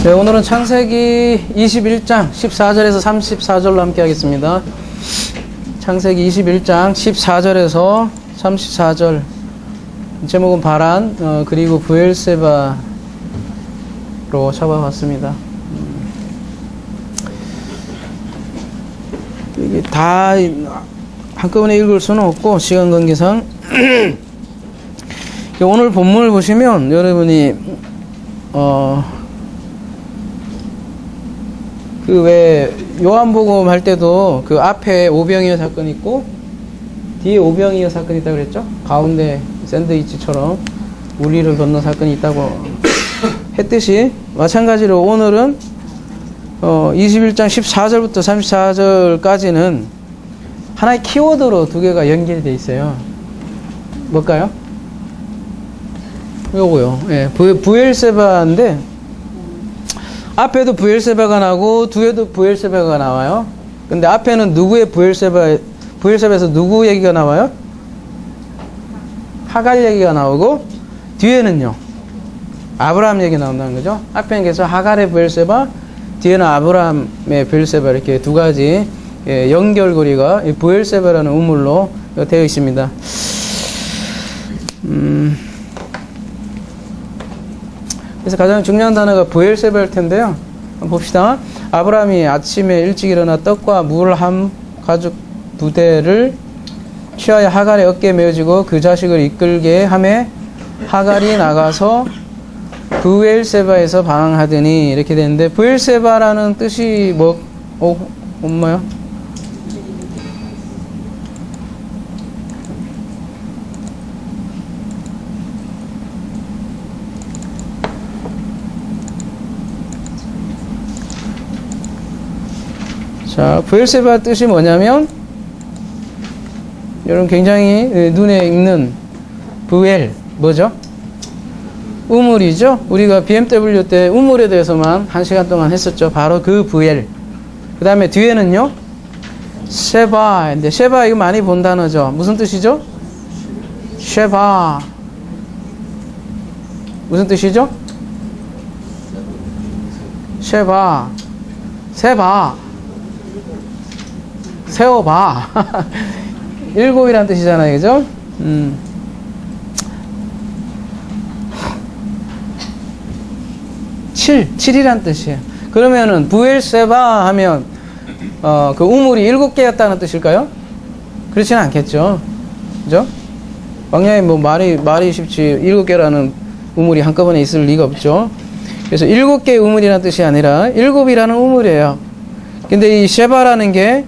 네, 오늘은 창세기 21장 14절에서 34절로 함께 하겠습니다. 창세기 21장 14절에서 34절. 제목은 바란, 그리고 브엘세바로 잡아봤습니다. 이게 다 한꺼번에 읽을 수는 없고, 시간 관계상. 오늘 본문을 보시면 여러분이, 그 왜 요한복음 할 때도 그 앞에 오병이어 사건이 있고 뒤에 오병이어 사건이 있다고 그랬죠? 가운데 샌드위치처럼 우리를 건너 사건이 있다고 했듯이, 마찬가지로 오늘은 21장 14절부터 34절까지는 하나의 키워드로 두 개가 연결되어 있어요. 뭘까요? 요거요. 예, 브엘세바인데, 앞에도 브엘세바가 나오고 뒤에도 브엘세바가 나와요. 근데 앞에는 누구의 브엘세바에서 누구 얘기가 나와요? 하갈 얘기가 나오고, 뒤에는요 아브라함 얘기 나온다는 거죠. 앞에는 계속 하갈의 브엘세바, 뒤에는 아브라함의 브엘세바, 이렇게 두 가지 연결고리가 브엘세바라는 우물로 되어 있습니다. 그래서 가장 중요한 단어가 브엘세바일 텐데요. 한번 봅시다. 아브라함이 아침에 일찍 일어나 떡과 물 한 가죽 2대를 취하여 하갈의 어깨에 메어지고 그 자식을 이끌게 하매 하갈이 나가서 브엘세바에서 방황하더니, 이렇게 되는데, 브엘세바라는 뜻이 뭐요? 자, 브엘세바 뜻이 뭐냐면, 여러분 굉장히 눈에 익는 브엘, 뭐죠? 우물이죠? 우리가 BMW 때 우물에 대해서만 1시간 동안 했었죠. 바로 그 브엘. 그 다음에 뒤에는요, 쉐바인데, 쉐바 이거 많이 본 단어죠? 무슨 뜻이죠? 쉐바. 무슨 뜻이죠? 쉐바. 세바. 세워봐. 일곱이란 뜻이잖아요, 그죠? 7이란 뜻이에요. 그러면은 브엘세바 하면 그 우물이 7개였다는 뜻일까요? 그렇지는 않겠죠, 그죠? 왕량이 뭐 말이 쉽지 7개라는 우물이 한꺼번에 있을 리가 없죠. 그래서 7개의 우물이라는 뜻이 아니라 7이라는 우물이에요. 근데 이 쉐바라는 게,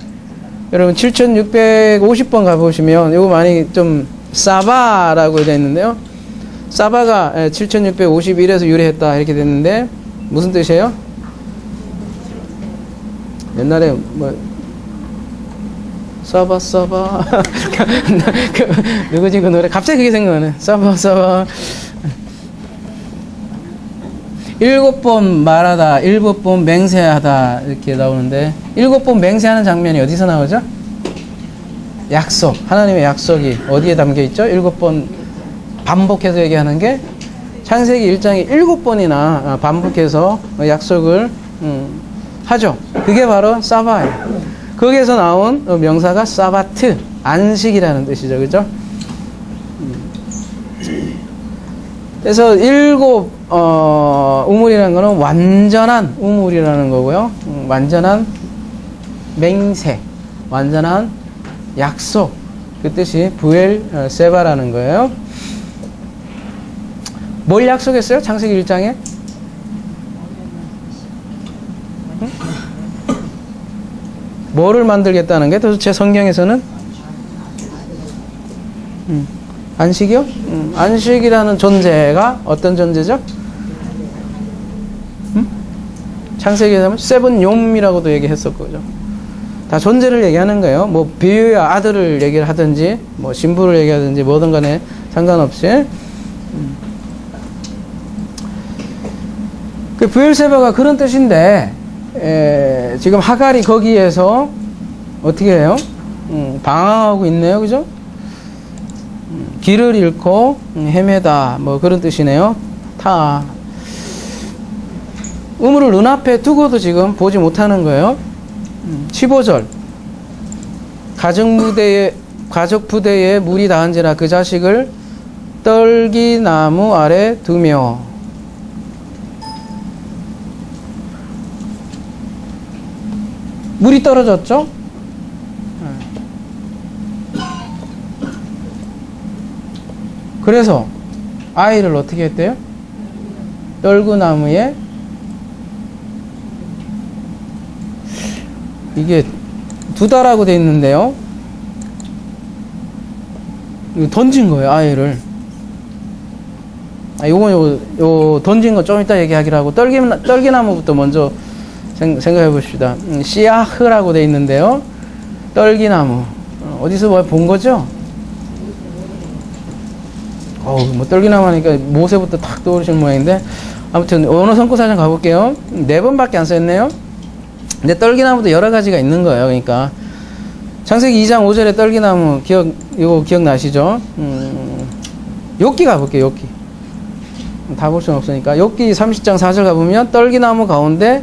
여러분 7650번 가보시면 이거 많이 좀 사바라고 되어 있는데요. 사바가 7651에서 유래했다 이렇게 됐는데, 무슨 뜻이에요? 옛날에 뭐 사바 누구지 그 노래? 갑자기 그게 생각나네. 사바 7번 말하다, 7번 맹세하다 이렇게 나오는데, 7번 맹세하는 장면이 어디서 나오죠? 약속, 하나님의 약속이 어디에 담겨 있죠? 7번 반복해서 얘기하는 게 창세기 1장에 7번이나 반복해서 약속을 하죠. 그게 바로 사바예요. 거기에서 나온 명사가 사바트, 안식이라는 뜻이죠, 그죠? 그래서 7 우물이라는 거는 완전한 우물이라는 거고요. 완전한 맹세, 완전한 약속, 그 뜻이 브엘세바라는 거예요. 뭘 약속했어요? 창세기 1장에? 뭐를 만들겠다는 게 도대체 성경에서는? 안식이요? 안식이라는 존재가 어떤 존재죠? 창세기에서 세븐 욤이라고도 얘기했었거죠. 다 존재를 얘기하는 거예요. 뭐 비유야 아들을 얘기를 하든지, 뭐 신부를 얘기하든지, 뭐든 간에 상관없이. 그 브엘세바가 그런 뜻인데, 지금 하갈이 거기에서 어떻게 해요? 방황하고 있네요, 그죠? 길을 잃고 헤매다, 뭐 그런 뜻이네요. 타. 우물을 눈앞에 두고도 지금 보지 못하는 거예요. 15절. 가족 부대에 물이 닿은지라 그 자식을 떨기나무 아래 두며. 물이 떨어졌죠? 그래서 아이를 어떻게 했대요? 떨구나무에, 이게 두다라고 돼 있는데요. 이거 던진 거예요, 아이를. 요건 던진 거 좀 이따 얘기하기로 하고, 떨기나무부터 먼저 생각해 봅시다. 씨아흐라고 돼 있는데요. 떨기나무. 어디서 뭐 본 거죠? 뭐 떨기나무 하니까 모세부터 탁 떠오르시는 모양인데, 아무튼 언어 성구사전 가볼게요. 4번밖에 안 써있네요. 근데 떨기나무도 여러 가지가 있는 거예요. 그러니까 창세기 2장 5절에 떨기나무 이거 기억나시죠? 욥기 가볼게요. 욥기 다 볼 수는 없으니까 욥기 30장 4절 가보면 떨기나무 가운데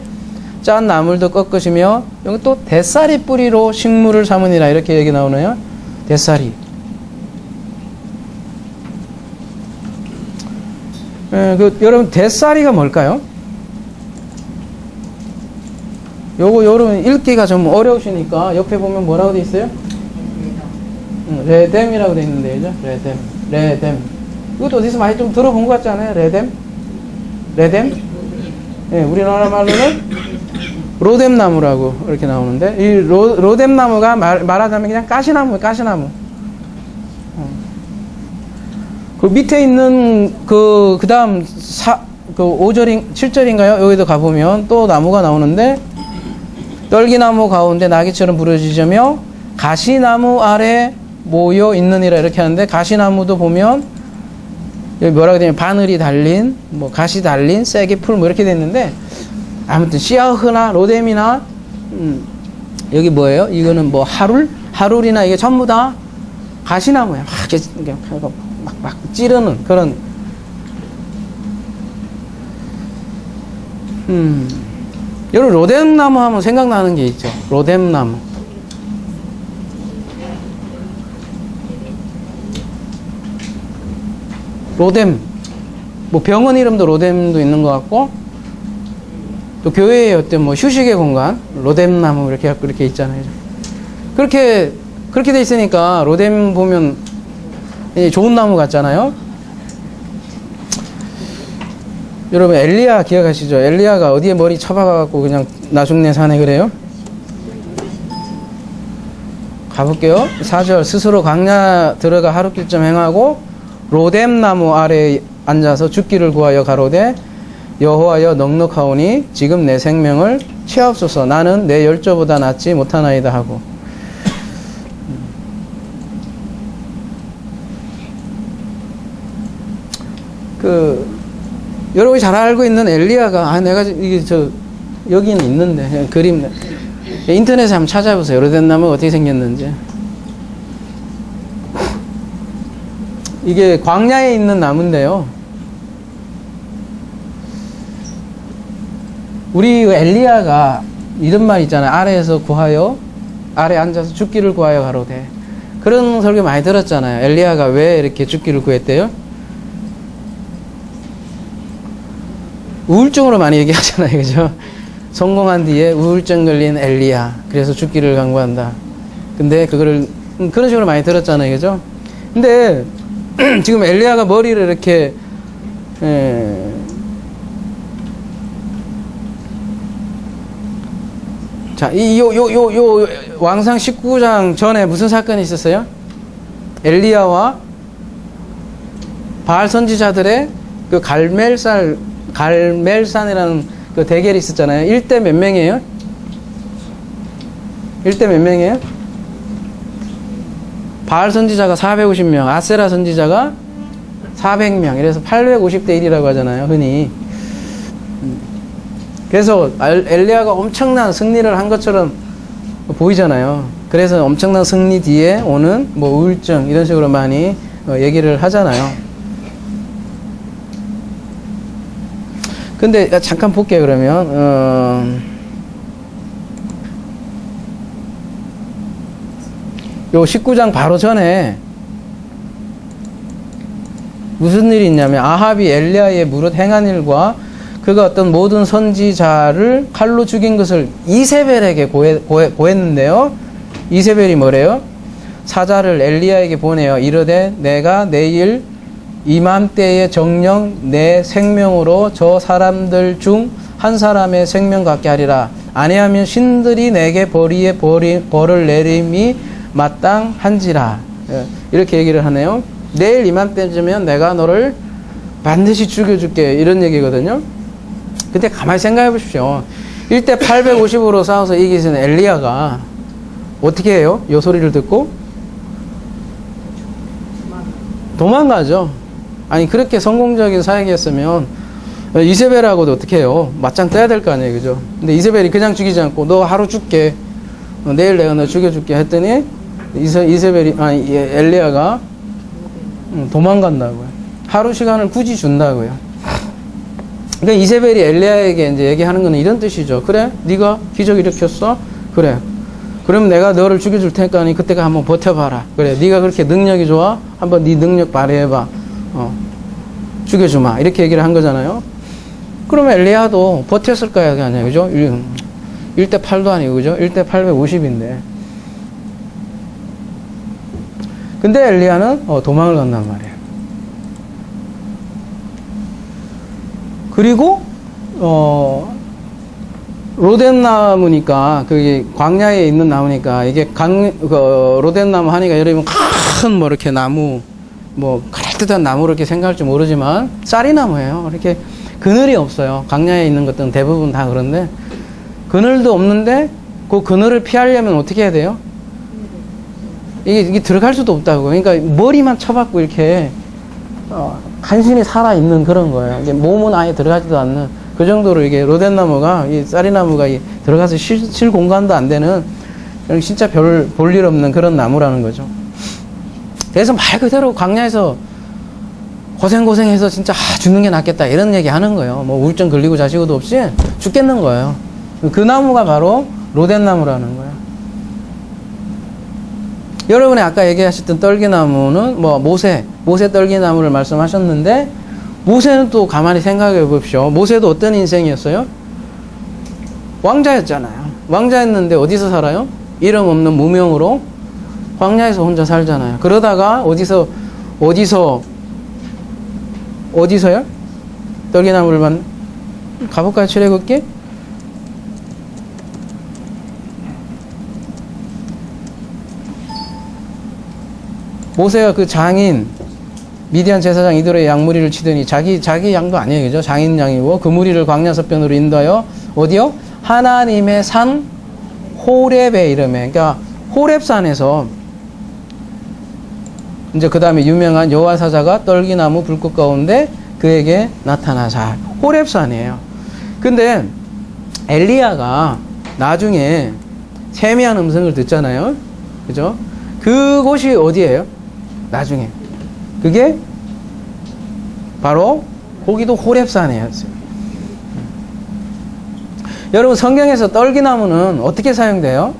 짠 나물도 꺾으시며, 여기 또 대사리 뿌리로 식물을 삼으니라 이렇게 얘기 나오네요. 대사리. 여러분 대사리가 뭘까요? 요거 여러분 읽기가 좀 어려우시니까 옆에 보면 뭐라고 돼 있어요? 레뎀이라고 돼 있는데, 그죠? 레뎀. 이것도 어디서 많이 좀 들어본 것 같지 않아요? 레뎀? 예, 우리나라 말로는 로뎀나무라고 이렇게 나오는데, 이 로뎀나무가 말하자면 그냥 가시나무. 그 밑에 있는 그 다음 7절인가요? 여기도 가보면 또 나무가 나오는데, 떨기나무 가운데 나귀처럼 부러지며 가시나무 아래 모여 있느니라 이렇게 하는데, 가시나무도 보면 여기 뭐라고 되냐면 바늘이 달린, 뭐 가시 달린 쐐기풀 뭐 이렇게 돼 있는데, 아무튼 씨아흐나 로뎀이나 여기 뭐예요? 이거는 뭐 하룰이나 이게 전부 다 가시나무야. 막 찌르는 그런. 여러분 로뎀나무 하면 생각나는 게 있죠. 로뎀나무. 로뎀. 뭐 병원 이름도 로뎀도 있는 것 같고, 또 교회의 어떤 뭐 휴식의 공간, 로뎀나무 그렇게 있잖아요. 그렇게 돼 있으니까 로뎀 보면 좋은 나무 같잖아요. 여러분 엘리야 기억하시죠? 엘리야가 어디에 머리 쳐박아갖고 그냥 나중내 사네 그래요? 가볼게요. 4절. 스스로 광야 들어가 하룻길 좀 행하고 로뎀나무 아래에 앉아서 죽기를 구하여 가로되, 여호와여 넉넉하오니 지금 내 생명을 취하옵소서. 나는 내 열조보다 낫지 못하나이다 하고. 여러분이 잘 알고 있는 엘리야가, 내가 여기는 있는데, 그림, 인터넷에 한번 찾아보세요. 로뎀나무가 어떻게 생겼는지. 이게 광야에 있는 나무인데요. 우리 엘리야가 이런 말 있잖아요. 아래 앉아서 죽기를 구하여 가로되. 그런 설교 많이 들었잖아요. 엘리야가 왜 이렇게 죽기를 구했대요? 우울증으로 많이 얘기하잖아요. 그죠? 성공한 뒤에 우울증 걸린 엘리야. 그래서 죽기를 강구한다. 근데 그거를 그런 식으로 많이 들었잖아요. 그죠? 근데 지금 엘리야가 머리를 이렇게 자, 요 왕상 19장 전에 무슨 사건이 있었어요? 엘리야와 바알 선지자들의 그 갈멜산이라는 그 대결이 있었잖아요. 1대 몇 명이에요? 1대 몇 명이에요? 바알 선지자가 450명, 아세라 선지자가 400명. 이래서 850대 1이라고 하잖아요, 흔히. 그래서 엘리야가 엄청난 승리를 한 것처럼 보이잖아요. 그래서 엄청난 승리 뒤에 오는 뭐 우울증 이런 식으로 많이 얘기를 하잖아요. 근데 잠깐 볼게요, 그러면. 요 19장 바로 전에 무슨 일이 있냐면 아합이 엘리야의 무릇 행한 일과 그가 어떤 모든 선지자를 칼로 죽인 것을 이세벨에게 고했는데요. 이세벨이 뭐래요? 사자를 엘리야에게 보내어 이르되 내가 내일 이맘때에 정령 내 생명으로 저 사람들 중 한 사람의 생명 갖게 하리라. 아니하면 신들이 내게 벌을 내림이 마땅한지라. 이렇게 얘기를 하네요. 내일 이맘때쯤면 내가 너를 반드시 죽여줄게, 이런 얘기거든요. 근데 가만히 생각해 보십시오. 1대 850으로 싸워서 이기신 엘리야가 어떻게 해요? 요 소리를 듣고 도망가죠. 아니 그렇게 성공적인 사역이었으면 이세벨하고도 어떻게 해요? 맞짱 떠야 될 거 아니에요, 그죠? 근데 이세벨이 그냥 죽이지 않고 너 하루 죽게, 내일 내가 너 죽여줄게 했더니 엘리야가 도망간다고요. 하루 시간을 굳이 준다고요. 그러니까 이세벨이 엘리야에게 이제 얘기하는 거는 이런 뜻이죠. 그래, 네가 기적 일으켰어. 그래. 그럼 내가 너를 죽여줄 테니까 그때가 한번 버텨봐라. 그래, 네가 그렇게 능력이 좋아. 한번 네 능력 발휘해봐. 죽여주마. 이렇게 얘기를 한 거잖아요. 그러면 엘리야도 버텼을까요? 그게 아니에요, 그죠? 1대 8도 아니고, 그죠? 1대 850인데. 근데 엘리야는 도망을 간단 말이에요. 그리고 로뎀나무니까 그게 광야에 있는 나무니까 이게 로뎀나무 하니까 여러분 큰 뭐 이렇게 나무 뭐 그럴듯한 나무를 이렇게 생각할지 모르지만 쌀이나무예요. 이렇게 그늘이 없어요. 광야에 있는 것들은 대부분 다 그런데 그늘도 없는데 그 그늘을 피하려면 어떻게 해야 돼요? 이게 들어갈 수도 없다고. 그러니까 머리만 쳐박고 이렇게 간신히 살아있는 그런 거예요. 이게 몸은 아예 들어가지도 않는 그 정도로 이게 로뎀나무가, 이 쌀이나무가 들어가서 쉴 공간도 안 되는 진짜 별 볼 일 없는 그런 나무라는 거죠. 그래서 말 그대로 광야에서 고생해서 진짜 죽는 게 낫겠다 이런 얘기 하는 거예요. 뭐 우울증 걸리고 자시고도 없이 죽겠는 거예요. 그 나무가 바로 로뎀나무라는 거예요. 여러분이 아까 얘기하셨던 떨기나무는 뭐 모세 떨기나무를 말씀하셨는데 모세는 또 가만히 생각해 봅시오. 모세도 어떤 인생이었어요? 왕자였잖아요. 왕자였는데 어디서 살아요? 이름 없는 무명으로 광야에서 혼자 살잖아요. 그러다가 어디서요? 떨기나무를 가볼까요? 출애굽기? 모세가 그 장인 미디안 제사장 이들의 양무리를 치더니 자기 양도 아니에요, 그죠? 장인 양이고 그 무리를 광야 서편으로 인도하여 어디요? 하나님의 산 호렙의 이름에, 그러니까 호렙산에서 이제 그 다음에 유명한 여호와 사자가 떨기나무 불꽃 가운데 그에게 나타나사. 호렙산이에요. 근데 엘리야가 나중에 세미한 음성을 듣잖아요, 그죠? 그곳이 어디예요? 나중에 그게 바로 거기도 호렙산이었어요. 여러분 성경에서 떨기나무는 어떻게 사용돼요?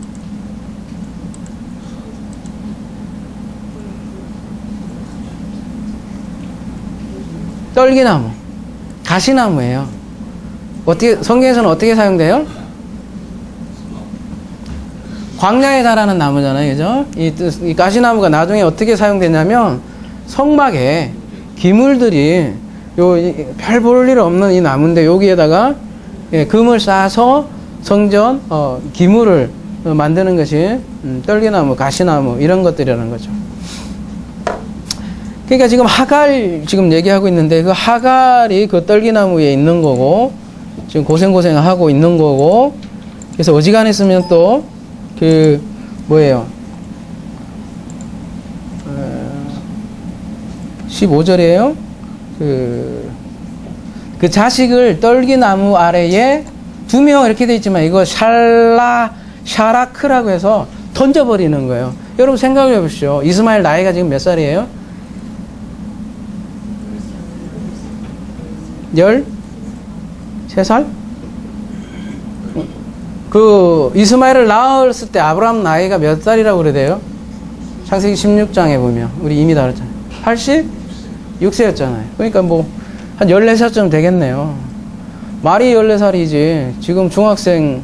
떨기나무, 가시나무예요. 성경에서는 어떻게 사용돼요? 광야에 자라는 나무잖아요, 그죠? 이 가시나무가 나중에 어떻게 사용되냐면 성막에 기물들이 별 볼 일 없는 이 나무인데 여기에다가 금을 싸서 성전 기물을 만드는 것이 떨기나무, 가시나무 이런 것들이라는 거죠. 그러니까 지금 하갈 지금 얘기하고 있는데 그 하갈이 그 떨기나무에 있는 거고 지금 고생하고 있는 거고 그래서 어지간했으면 또 그 뭐예요? 15절이에요. 그 자식을 떨기나무 아래에 2명 이렇게 돼 있지만 이거 샤라크라고 해서 던져버리는 거예요. 여러분 생각을 해보시죠. 이스마엘 나이가 지금 몇 살이에요? 10? 3살? 그 이스마엘을 낳았을 때 아브라함 나이가 몇 살이라고 그래요? 창세기 16장에 보면 우리 이미 다뤘잖아요. 86세였잖아요. 그러니까 뭐 한 14살쯤 되겠네요. 말이 14살이지 지금 중학생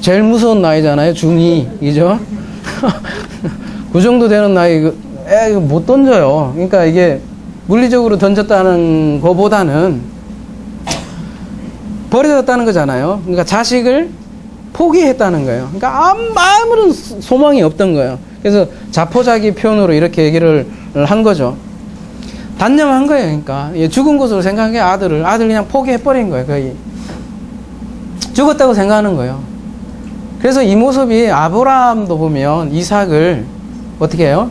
제일 무서운 나이잖아요. 중2 이죠? 그 정도 되는 나이 이거 못 던져요. 그러니까 이게 물리적으로 던졌다는 거보다는 버려졌다는 거잖아요. 그러니까 자식을 포기했다는 거예요. 그러니까 아무런 소망이 없던 거예요. 그래서 자포자기 표현으로 이렇게 얘기를 한 거죠. 단념한 거예요. 그러니까 죽은 것으로 생각한 게 아들 그냥 포기해버린 거예요. 거의 죽었다고 생각하는 거예요. 그래서 이 모습이 아브라함도 보면 이삭을 어떻게 해요?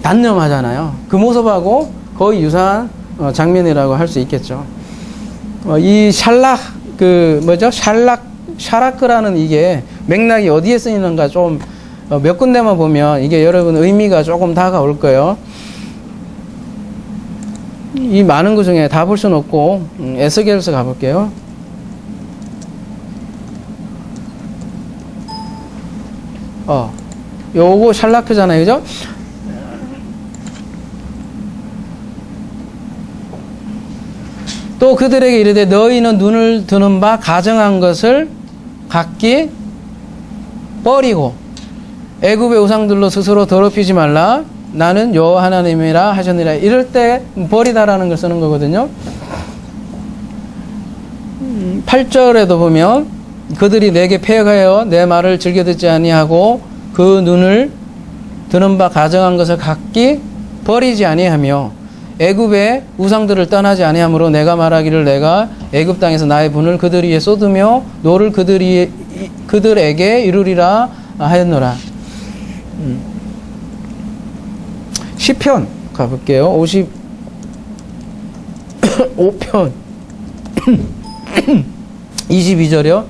단념하잖아요. 그 모습하고 거의 유사한 장면이라고 할 수 있겠죠. 이 샬라크라는 이게 맥락이 어디에 쓰이는가 좀 몇 군데만 보면 이게 여러분 의미가 조금 다가올 거예요. 이 많은 것 중에 다 볼 수는 없고 에스겔서 가볼게요. 요거 샬라크잖아요. 그죠? 또 그들에게 이르되 너희는 눈을 드는 바 가정한 것을 각기 버리고 애굽의 우상들로 스스로 더럽히지 말라. 나는 여호와 하나님이라 하셨느니라. 이럴 때 버리다라는 걸 쓰는 거거든요. 8절에도 보면 그들이 내게 패역하여 내 말을 즐겨 듣지 아니하고 그 눈을 드는 바 가정한 것을 각기 버리지 아니하며 애굽의 우상들을 떠나지 아니하므로 내가 말하기를 내가 애굽 땅에서 나의 분을 그들 위에 쏟으며 노를 그들에게 이루리라 하였노라. 시편 가볼게요. 55편 22절이요.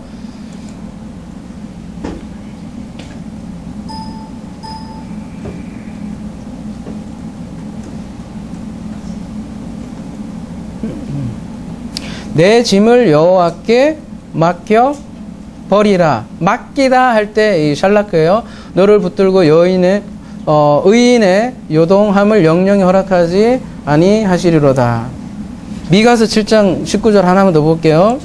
내 짐을 여호와께 맡겨 버리라. 맡기다 할 때 이 샬라크예요. 너를 붙들고 의인의 요동함을 영영히 허락하지 아니하시리로다. 미가서 7장 19절 하나만 더 볼게요.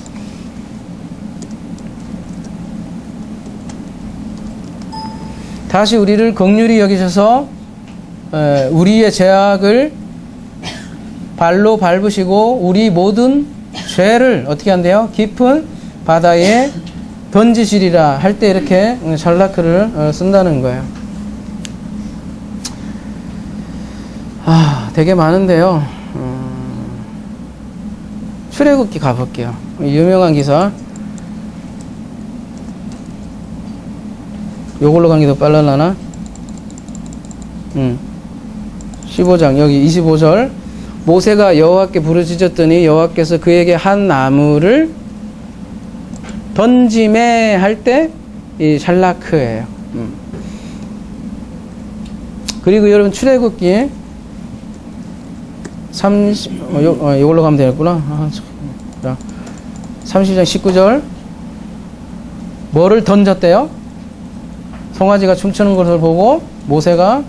다시 우리를 긍휼히 여기셔서 우리의 죄악을 발로 밟으시고 우리 모든 죄를 어떻게 한대요? 깊은 바다에 던지시리라 할 때 이렇게 샬라크를 쓴다는 거예요. 되게 많은데요. 출애굽기 가볼게요. 유명한 기사. 요걸로 가는 게 더 빨라나? 15장 여기 25절. 모세가 여호와께 부르짖었더니 여호와께서 그에게 한 나무를 던짐에 할 때 이 샬라크예요. 그리고 여러분 출애굽기 30 이걸로 가면 되겠구나. 30장 19절. 뭐를 던졌대요? 송아지가 춤추는 것을 보고 모세가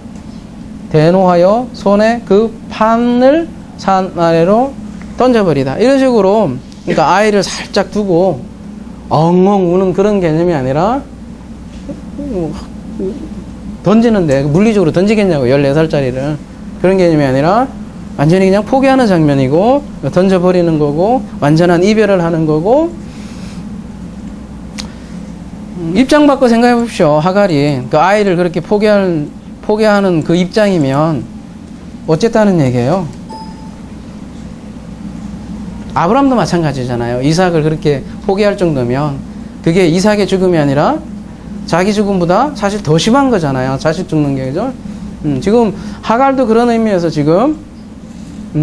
대노하여 손에 그 판을 산 아래로 던져버리다. 이런 식으로 그러니까 아이를 살짝 두고 엉엉 우는 그런 개념이 아니라 던지는데 물리적으로 던지겠냐고 14살짜리를 그런 개념이 아니라 완전히 그냥 포기하는 장면이고 던져버리는 거고 완전한 이별을 하는 거고 입장 바꿔 생각해 보십시오. 하갈이 그 아이를 그렇게 포기하는 그 입장이면 어쨌다는 얘기예요. 아브람도 마찬가지잖아요. 이삭을 그렇게 포기할 정도면 그게 이삭의 죽음이 아니라 자기 죽음보다 사실 더 심한 거잖아요. 자식 죽는 게. 그죠? 지금 하갈도 그런 의미에서 지금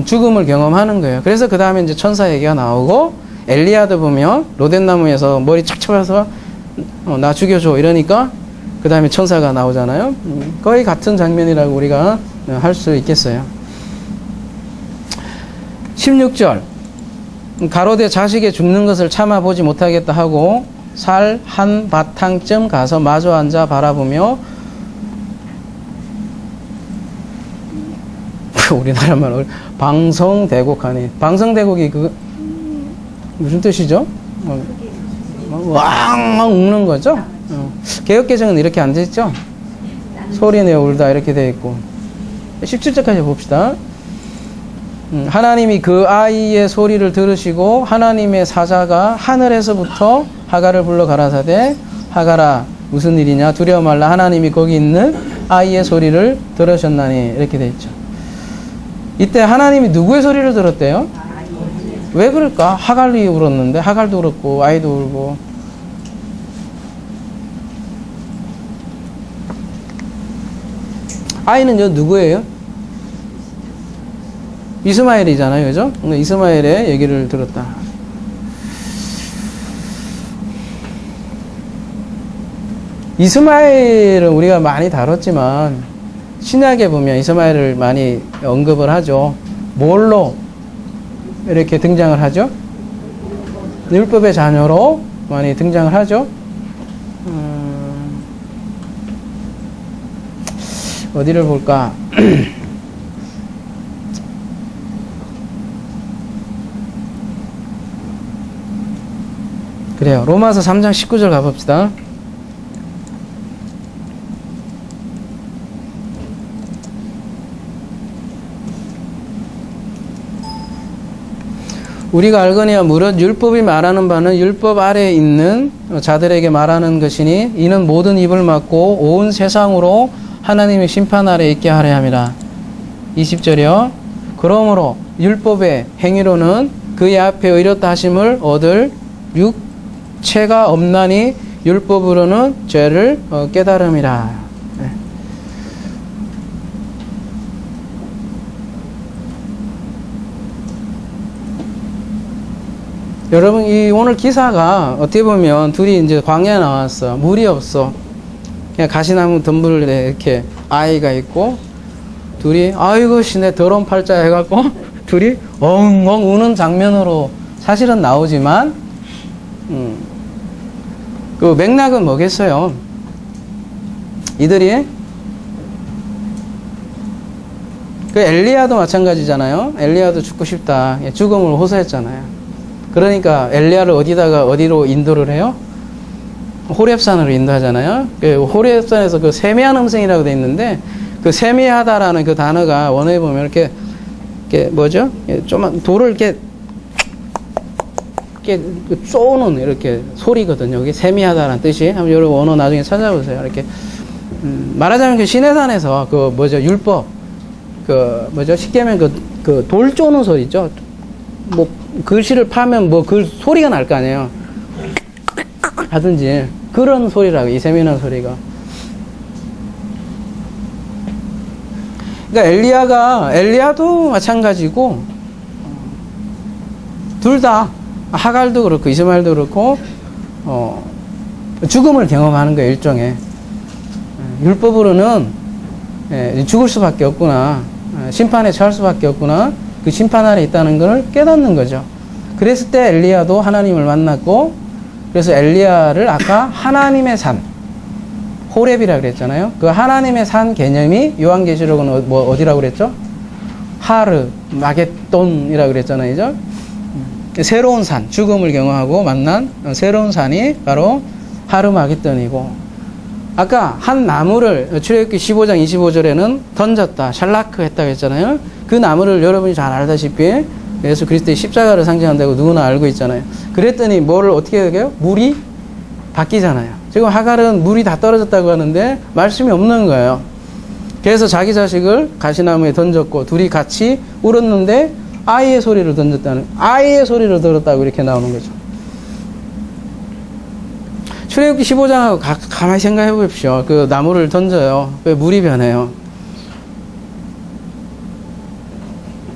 죽음을 경험하는 거예요. 그래서 그 다음에 이제 천사 얘기가 나오고 엘리야도 보면 로덴나무에서 머리 착 쳐서 나 죽여줘 이러니까 그 다음에 천사가 나오잖아요. 거의 같은 장면이라고 우리가 할 수 있겠어요. 16절 가로되 자식의 죽는 것을 참아보지 못하겠다 하고 살 한 바탕쯤 가서 마주 앉아 바라보며 우리나라 말로 방성대곡하니. 방성대곡이 무슨 뜻이죠? 왕 웃는 거죠? 개역개정은 이렇게 안 돼 있죠? 소리내어 울다 이렇게 돼 있고. 17절까지 봅시다. 하나님이 그 아이의 소리를 들으시고 하나님의 사자가 하늘에서부터 하갈을 불러 가라사대 하갈아 무슨 일이냐 두려워 말라 하나님이 거기 있는 아이의 소리를 들으셨나니 이렇게 돼 있죠. 이때 하나님이 누구의 소리를 들었대요? 왜 그럴까? 하갈이 울었는데 하갈도 울었고 아이도 울고. 아이는 누구예요? 이스마엘이잖아요, 그죠? 이스마엘의 얘기를 들었다. 이스마엘은 우리가 많이 다뤘지만 신약에 보면 이스마엘을 많이 언급을 하죠. 뭘로 이렇게 등장을 하죠? 율법의 자녀로 많이 등장을 하죠. 어디를 볼까? 그래요. 로마서 3장 19절 가봅시다. 우리가 알거니와 무릇 율법이 말하는 바는 율법 아래에 있는 자들에게 말하는 것이니 이는 모든 입을 막고 온 세상으로 하나님의 심판 아래에 있게 하려 함이라. 20절이요. 그러므로 율법의 행위로는 그의 앞에 의롭다 하심을 얻을 육체가 없나니 율법으로는 죄를 깨달음이라. 네. 여러분, 이 오늘 기사가 어떻게 보면 둘이 이제 광야에 나왔어. 물이 없어. 그냥 가시나무 덤불에 이렇게 아이가 있고, 둘이, 아이고, 시내 더러운 팔자 해갖고, 둘이 엉엉 우는 장면으로 사실은 나오지만, 그 맥락은 뭐겠어요? 이들이, 그 엘리야도 마찬가지잖아요. 엘리야도 죽고 싶다. 죽음을 호소했잖아요. 그러니까 엘리야를 어디로 인도를 해요? 호렙산으로 인도하잖아요. 그 호렙산에서 그 세미한 음성이라고 돼 있는데 그 세미하다라는 그 단어가 원어에 보면 이렇게 뭐죠? 좀 돌을 이렇게 쪼는 이렇게 소리거든요. 이게 세미하다라는 뜻이. 한번 여러분 원어 나중에 찾아보세요. 이렇게 말하자면 그 시내산에서 그 뭐죠? 율법 그 뭐죠? 십계명 그 돌 쪼는 소리 있죠. 뭐 글씨를 파면 뭐 그 소리가 날 거 아니에요. 하든지 그런 소리라고 이 세미한 소리가. 그러니까 엘리야도 마찬가지고 둘 다 하갈도 그렇고 이스마엘도 그렇고 죽음을 경험하는 거예요. 일종의 율법으로는 죽을 수밖에 없구나. 심판에 처할 수밖에 없구나. 그 심판 아래 있다는 걸 깨닫는 거죠. 그랬을 때 엘리야도 하나님을 만났고, 그래서 엘리야를 아까 하나님의 산, 호렙이라고 그랬잖아요. 그 하나님의 산 개념이 요한계시록은 뭐 어디라고 그랬죠? 하르, 마겟돈이라고 그랬잖아요. 그죠? 새로운 산, 죽음을 경험하고 만난 새로운 산이 바로 하르 마겟돈이고, 아까 한 나무를 출애굽기 15장 25절에는 던졌다, 샬라크 했다고 했잖아요. 그 나무를 여러분이 잘 알다시피 예수 그리스도의 십자가를 상징한다고 누구나 알고 있잖아요. 그랬더니 뭐를 어떻게 해요? 물이 바뀌잖아요. 지금 하갈은 물이 다 떨어졌다고 하는데 말씀이 없는 거예요. 그래서 자기 자식을 가시나무에 던졌고 둘이 같이 울었는데 아이의 소리를 들었다고 이렇게 나오는 거죠. 출애굽기 15장하고 가만히 생각해 보십시오. 그 나무를 던져요. 왜 물이 변해요?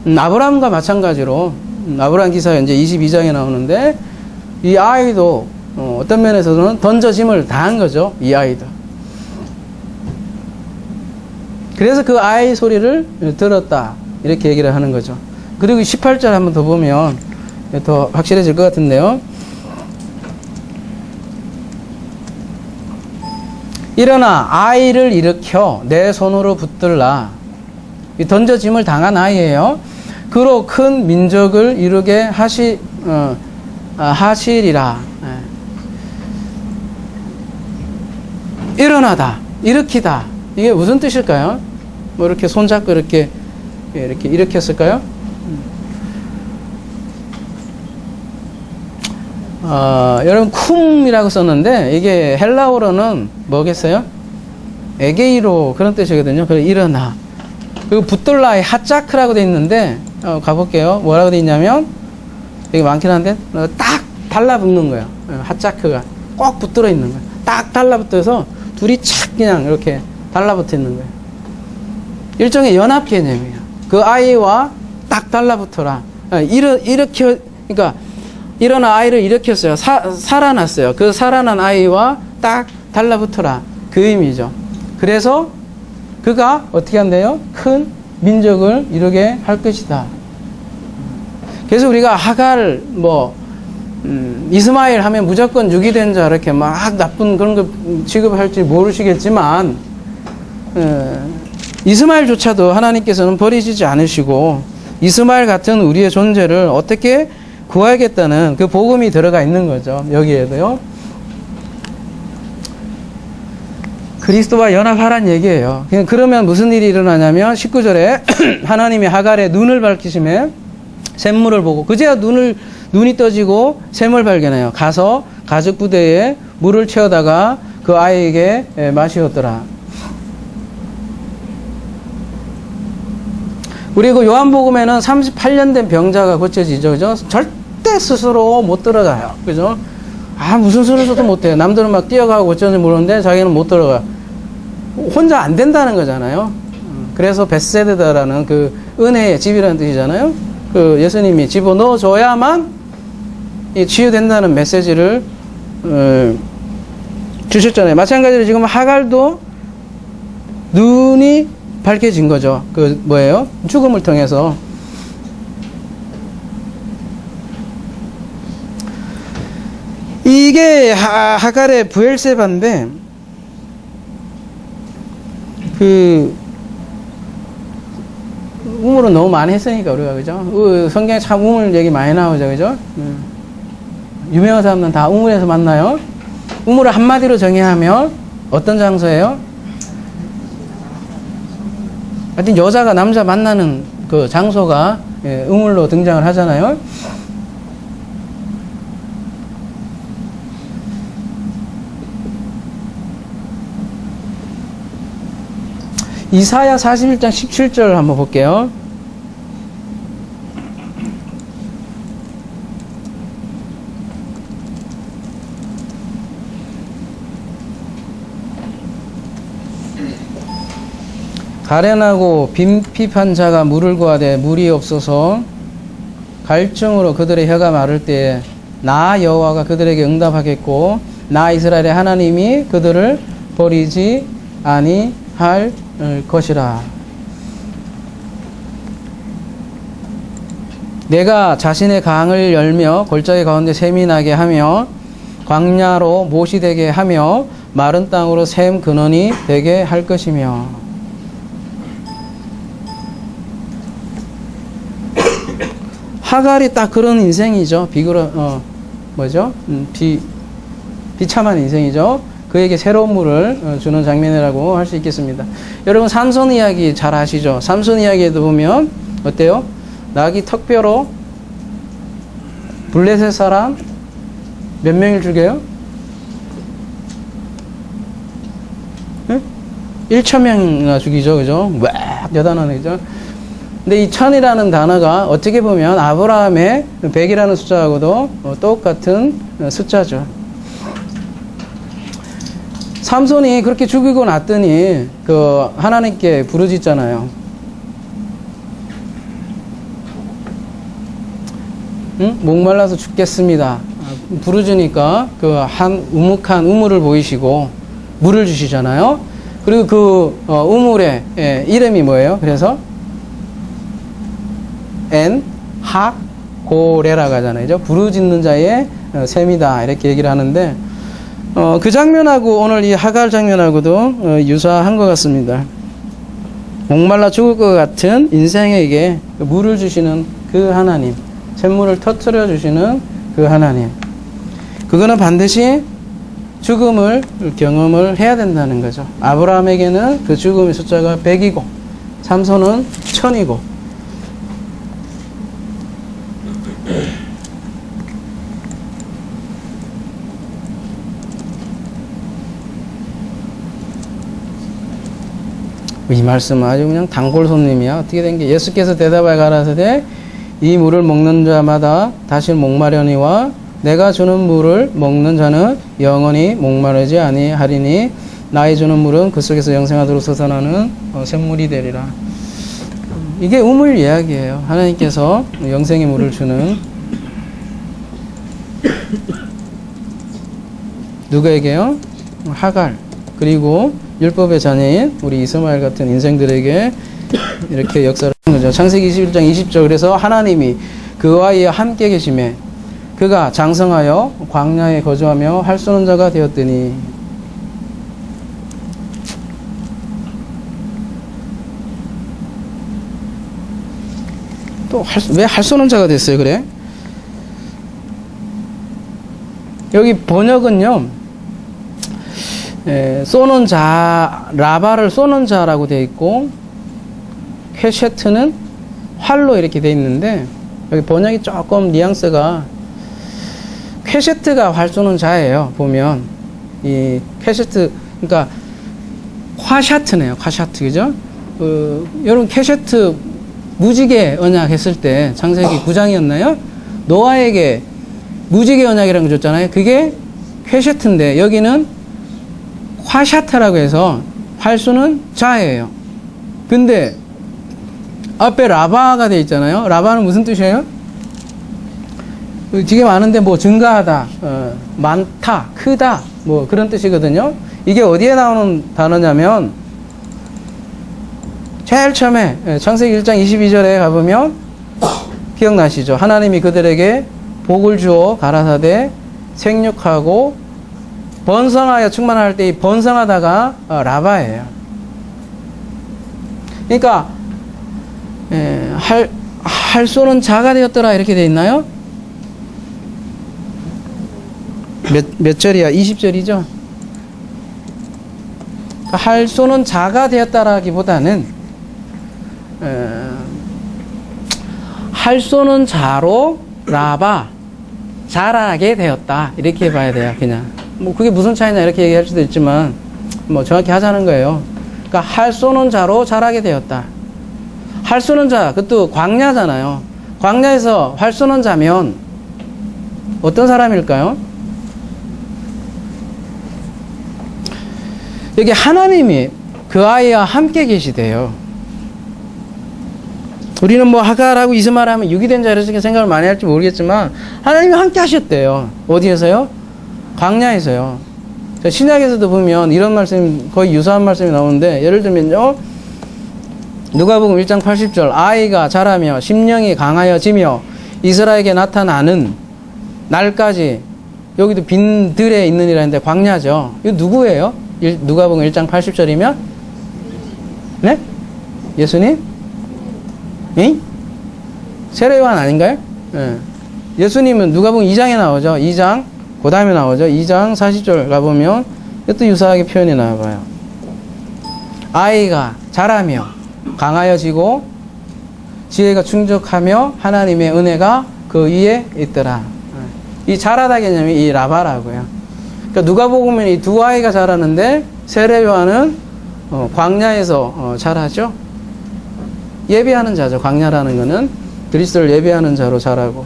아브라함과 마찬가지로 아브라함 기사 이제 22장에 나오는데 이 아이도 어떤 면에서는 던져짐을 당한 거죠. 이 아이도. 그래서 그 아이 소리를 들었다. 이렇게 얘기를 하는 거죠. 그리고 18절 한번 더 보면 더 확실해질 것 같은데요. 일어나 아이를 일으켜 내 손으로 붙들라. 던져짐을 당한 아이예요. 그로 큰 민족을 이루게 하시리라. 일어나다, 일으키다. 이게 무슨 뜻일까요? 뭐 이렇게 손잡고 이렇게 일으켰을까요? 여러분 쿰이라고 썼는데 이게 헬라어로는 뭐겠어요? 에게이로 그런 뜻이거든요. 그래서 일어나. 그리고 붙들라의 하자크라고 돼 있는데 가볼게요. 뭐라고 돼 있냐면 되게 많긴 한데 딱 달라붙는 거예요. 하자크가 꼭 붙들어 있는 거예요. 딱 달라붙어서 둘이 착 그냥 이렇게 달라붙어 있는 거예요. 일종의 연합 개념이에요. 그 아이와 딱 달라붙어라. 그러니까 일어나 아이를 일으켰어요. 살아났어요. 그 살아난 아이와 딱 달라붙어라. 그 의미죠. 그래서 그가 어떻게 한대요? 큰 민족을 이루게 할 것이다. 그래서 우리가 하갈, 이스마엘 하면 무조건 유기된 자 이렇게 막 나쁜 그런 거 취급할지 모르시겠지만, 이스마엘조차도 하나님께서는 버리시지 않으시고, 이스마엘 같은 우리의 존재를 어떻게 구하겠다는 그 복음이 들어가 있는 거죠. 여기에도요. 그리스도와 연합하란 얘기예요. 그러면 무슨 일이 일어나냐면 19절에 하나님이 하갈의 눈을 밝히심에 샘물을 보고 그제야 눈이 떠지고 샘을 발견해요. 가서 가죽 부대에 물을 채우다가 그 아이에게 마시었더라. 그리고 요한복음에는 38년 된 병자가 고쳐지죠. 그죠? 절대 스스로 못 들어가요. 그죠? 무슨 소리도 못해요. 남들은 막 뛰어가고 어쩌는지 모르는데 자기는 못 들어가. 혼자 안 된다는 거잖아요. 그래서 베세드다라는 그 은혜의 집이라는 뜻이잖아요. 그 예수님이 집어넣어 줘야만 치유된다는 메시지를 주셨잖아요. 마찬가지로 지금 하갈도 눈이 밝혀진 거죠. 그 뭐예요? 죽음을 통해서. 이게 하갈의 브엘세바인데 그 우물은 너무 많이 했으니까 우리가 그죠? 성경에 참 우물 얘기 많이 나오죠, 그죠? 유명한 사람들은 다 우물에서 만나요. 우물을 한마디로 정의하면 어떤 장소예요? 하여튼 여자가 남자 만나는 그 장소가 우물로 등장을 하잖아요. 이사야 41장 17절 한번 볼게요. 가련하고 빈핍한 자가 물을 구하되 물이 없어서 갈증으로 그들의 혀가 마를 때에 나 여호와가 그들에게 응답하겠고 나 이스라엘의 하나님이 그들을 버리지 아니할 것이라. 내가 자신의 강을 열며 골짜기 가운데 샘이 나게 하며 광야로 못이 되게 하며 마른 땅으로 샘 근원이 되게 할 것이며. 하갈이 딱 그런 인생이죠. 비참한 인생이죠. 그에게 새로운 물을 주는 장면이라고 할 수 있겠습니다. 여러분 삼손 이야기 잘 아시죠? 삼손 이야기에도 보면 어때요? 나귀 턱뼈로 블레셋 사람 몇 명을 죽여요? 1,000명이나 죽이죠. 그죠? 와, 대단하네. 그죠? 근데 이 1000이라는 단어가 어떻게 보면 아브라함의 100이라는 숫자하고도 똑같은 숫자죠. 삼손이 그렇게 죽이고 났더니 그 하나님께 부르짖잖아요. 응? 목말라서 죽겠습니다. 부르짖으니까 그 한 우묵한 우물을 보이시고 물을 주시잖아요. 그리고 그 우물의 이름이 뭐예요? 그래서 엔 하 고래라고 하잖아요. 부르짖는 자의 셈이다. 이렇게 얘기를 하는데, 그 장면하고 오늘 이 하갈 장면하고도 유사한 것 같습니다. 목말라 죽을 것 같은 인생에게 물을 주시는 그 하나님, 샘물을 터뜨려 주시는 그 하나님. 그거는 반드시 죽음을 경험을 해야 된다는 거죠. 아브라함에게는 그 죽음의 숫자가 100이고 삼손은 1000이고 이 말씀은 아주 그냥 단골 손님이야. 어떻게 된 게 예수께서 대답하여 가라사대 이 물을 먹는 자마다 다시 목마려니와 내가 주는 물을 먹는 자는 영원히 목마르지 아니하리니 나의 주는 물은 그 속에서 영생하도록 솟아나는 샘물이 되리라. 이게 우물 이야기예요. 하나님께서 영생의 물을 주는 누구에게요? 하갈. 그리고 율법의 자녀인 우리 이스마엘 같은 인생들에게 이렇게 역사를 하는 거죠. 창세기 21장 20절. 그래서 하나님이 그와 이에 함께 계심에 그가 장성하여 광야에 거주하며 할 쏘는 자가 되었더니. 또 왜 할 쏘는 자가 됐어요? 그래? 여기 번역은요, 쏘는 자, 라바를 쏘는 자라고 되어 있고, 퀘셰트는 활로 이렇게 되어 있는데, 여기 번역이 조금 뉘앙스가, 퀘셰트가 활 쏘는 자예요, 보면. 이 퀘셰트, 그러니까, 콰샤트네요, 콰샤트, 그죠? 여러분, 퀘셰트 무지개 언약 했을 때, 창세기 9장이었나요? 노아에게 무지개 언약이라는 거 줬잖아요. 그게 퀘셰트인데, 여기는 화샤트라고 해서 활 쏘는 자예요. 근데 앞에 라바가 되어 있잖아요. 라바는 무슨 뜻이에요? 되게 많은데 뭐 증가하다, 많다, 크다, 뭐 그런 뜻이거든요. 이게 어디에 나오는 단어냐면 제일 처음에 창세기 1장 22절에 가보면 기억나시죠? 하나님이 그들에게 복을 주어 가라사대 생육하고 번성하여 충만할 때 이 번성하다가 라바예요. 그러니까 할 쏘는 자가 되었더라 이렇게 돼 있나요? 몇 절이야? 20절이죠? 할 쏘는 자가 되었다라기보다는 할 쏘는 자로 라바 자라게 되었다 이렇게 봐야 돼요. 그냥 뭐 그게 무슨 차이냐 이렇게 얘기할 수도 있지만 뭐 정확히 하자는 거예요. 그러니까 활 쏘는 자로 자라게 되었다. 활 쏘는 자, 그것도 광야잖아요. 광야에서 활 쏘는 자면 어떤 사람일까요? 여기 하나님이 그 아이와 함께 계시대요. 우리는 뭐 하갈하고 이스마엘 하면 유기된 자 이렇게 생각을 많이 할지 모르겠지만 하나님이 함께 하셨대요. 어디에서요? 광야에서요. 신약에서도 보면 이런 말씀, 거의 유사한 말씀이 나오는데, 예를 들면요, 누가복음 1장 80절, 아이가 자라며 심령이 강하여지며 이스라엘에게 나타나는 날까지, 여기도 빈들에 있느니라 했는데 광야죠. 이거 누구예요? 누가복음 1장 80절이면? 네? 예수님? 응? 세례요한 아닌가요? 네. 예수님은 누가복음 2장에 나오죠. 2장 그 다음에 나오죠. 2장 40절 가보면 이것도 유사하게 표현이 나와봐요. 아이가 자라며 강하여지고 지혜가 충족하며 하나님의 은혜가 그 위에 있더라. 이 자라다 개념이 이 라바라고요. 그러니까 누가복음은 이 두 아이가 자라는데 세례요한은 광야에서 자라죠. 예배하는 자죠. 광야라는 거는 그리스도를 예배하는 자로 자라고.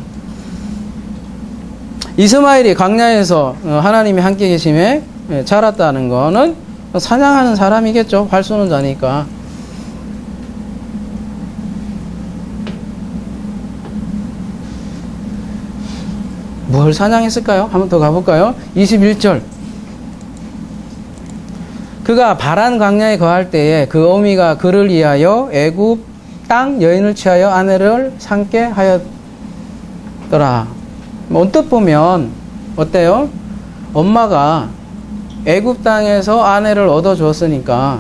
이스마엘이 광야에서 하나님이 함께 계심에 자랐다는 거는 사냥하는 사람이겠죠. 활 쏘는 자니까. 뭘 사냥했을까요? 한번 더 가볼까요? 21절. 그가 바란 광야에 거할 때에 그 어미가 그를 위하여 애굽 땅 여인을 취하여 아내를 삼게 하였. 더라. 언뜻 보면 어때요? 엄마가 애굽 땅에서 아내를 얻어 주었으니까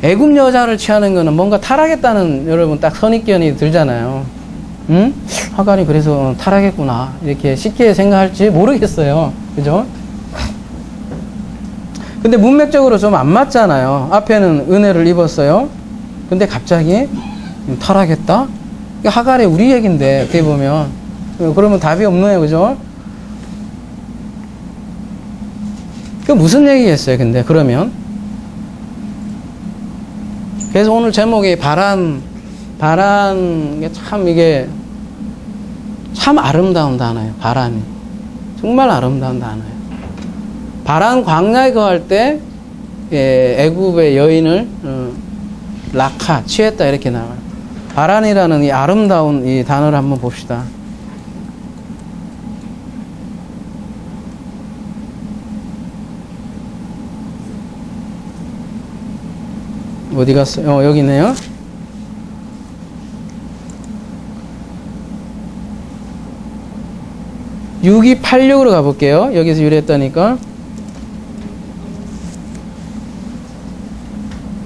애굽 여자를 취하는 거는 뭔가 타락했다는 여러분 딱 선입견이 들잖아요. 응? 하간이 그래서 타락했구나 이렇게 쉽게 생각할지 모르겠어요. 그죠? 근데 문맥적으로 좀 안 맞잖아요. 앞에는 은혜를 입었어요. 근데 갑자기 타락했다? 이게 하갈의 우리 얘기인데 어떻게 보면 그러면 답이 없네요. 그죠? 그 무슨 얘기겠어요? 근데 그러면 그래서 오늘 제목이 바란 이게 참 아름다운 단어예요. 바란이 정말 아름다운 단어예요. 바란 광야에 거할 때 애굽의 여인을 라카 취했다 이렇게 나와요. 바란이라는 이 아름다운 이 단어를 한번 봅시다. 어디 갔어요? 여기 있네요. (6286) 으로 가볼게요. 여기서 유래했다니까.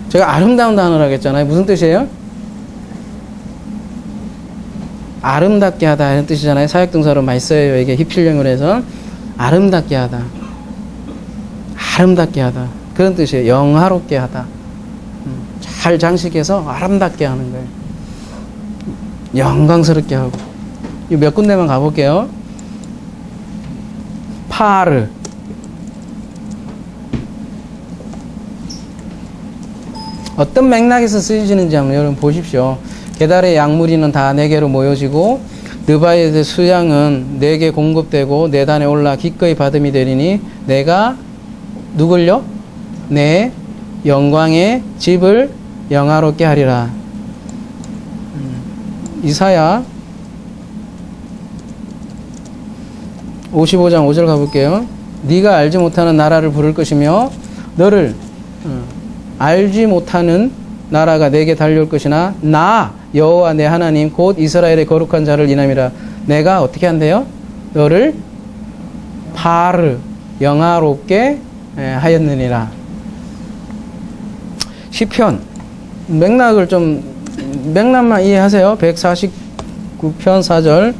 제가 아름다운 단어라고 했잖아요. 무슨 뜻이에요? 아름답게 하다 이런 뜻이잖아요. 사역동사로 많이 써요. 이게 힙필령을 해서 아름답게 하다, 아름답게 하다 그런 뜻이에요. 영화롭게 하다, 잘 장식해서 아름답게 하는 거예요. 영광스럽게 하고. 몇 군데만 가볼게요. 파르, 어떤 맥락에서 쓰여지는지 한번 여러분 보십시오. 게달의 양무리는 다 내게로 모여지고 느바의 수양은 내게 공급되고 내 단에 올라 기꺼이 받음이 되리니 내가 누굴요? 내 영광의 집을 영화롭게 하리라. 이사야 55장 5절 가볼게요. 네가 알지 못하는 나라를 부를 것이며 너를 알지 못하는 나라가 내게 달려올 것이나 나 여호와 내 하나님 곧 이스라엘의 거룩한 자를 인함이라. 내가 어떻게 한대요? 너를 파르 영화롭게 하였느니라. 시편 맥락만 이해하세요. 149편 4절.